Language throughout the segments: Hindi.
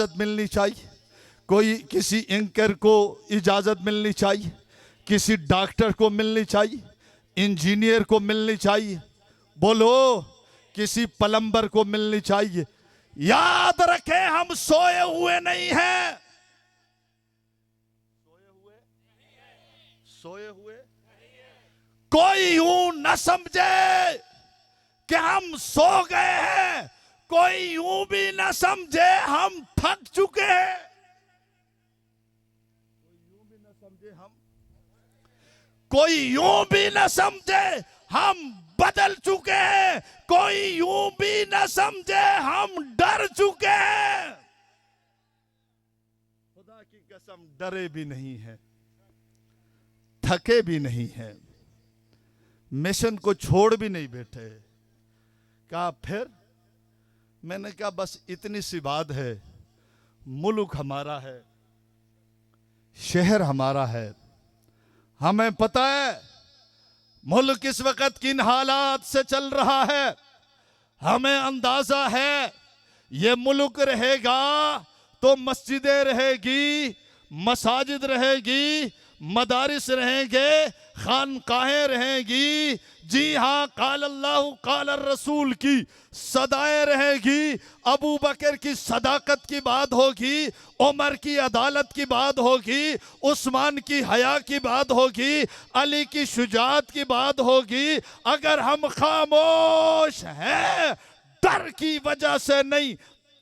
इजाज़त मिलनी चाहिए, कोई किसी एंकर को इजाज़त मिलनी चाहिए, किसी डॉक्टर को मिलनी चाहिए, इंजीनियर को मिलनी चाहिए, बोलो किसी प्लम्बर को मिलनी चाहिए। याद रखें हम सोए हुए नहीं हैं, सोए हुए कोई यूं न समझे कि हम सो गए हैं, कोई यूं भी न समझे हम थक चुके हैं, कोई यूं भी न समझे हम बदल चुके हैं, कोई यूं भी न समझे हम डर चुके हैं। खुदा की कसम डरे भी नहीं है, थके भी नहीं है, मिशन को छोड़ भी नहीं बैठे। कहा फिर, मैंने कहा बस इतनी सी बात है, मुल्क हमारा है, शहर हमारा है, हमें पता है मुल्क इस वक्त किन हालात से चल रहा है, हमें अंदाजा है ये मुल्क रहेगा तो मस्जिदें रहेगी, मसाजिद रहेगी, मदारिस रहेंगे, खानकाहें रहेंगी, जी हाँ काल अल्लाह काल रसूल की सदाएं रहेगी, अबू बकर की सदाकत की बात होगी, उमर की अदालत की बात होगी, उस्मान की हया की बात होगी, अली की शुजाअत की बात होगी। अगर हम खामोश हैं, डर की वजह से नहीं,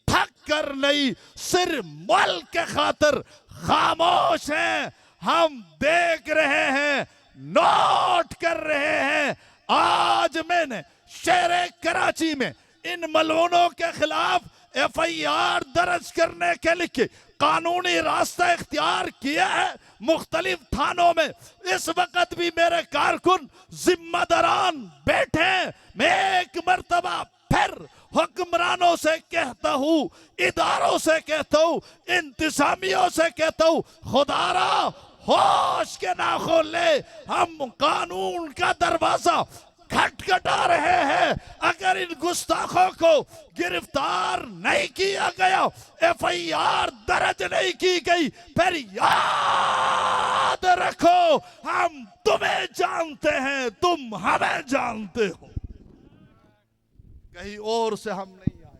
थक कर नहीं, सिर्फ मुल्क के खातिर खामोश हैं, हम देख रहे हैं, नोट कर रहे हैं। आज मैंने शहर कराची में इन मलूनों के खिलाफ FIR दर्ज करने के लिए कानूनी रास्ता इख्तियार किया है मुख्तलिफ थानों में। इस वक्त भी मेरे कारकुन जिम्मेदारान बैठे हैं। मैं एक मर्तबा फिर हुक्मरानों से कहता हूँ, इदारों से कहता हूँ, इंतजामियों से कहता हूँ, खुदारा होश के नाखून ले, हम कानून का दरवाजा खटखटा रहे हैं। अगर इन गुस्ताखों को गिरफ्तार नहीं किया गया, FIR दर्ज नहीं की गई, फिर याद रखो हम तुम्हें जानते हैं, तुम हमें जानते हो, कहीं और से हम नहीं आए।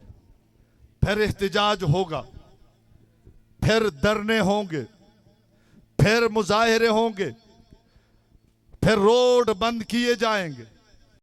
फिर एहतिजाज होगा, फिर धरने होंगे, फिर मुजाहिरे होंगे, फिर रोड बंद किए जाएंगे।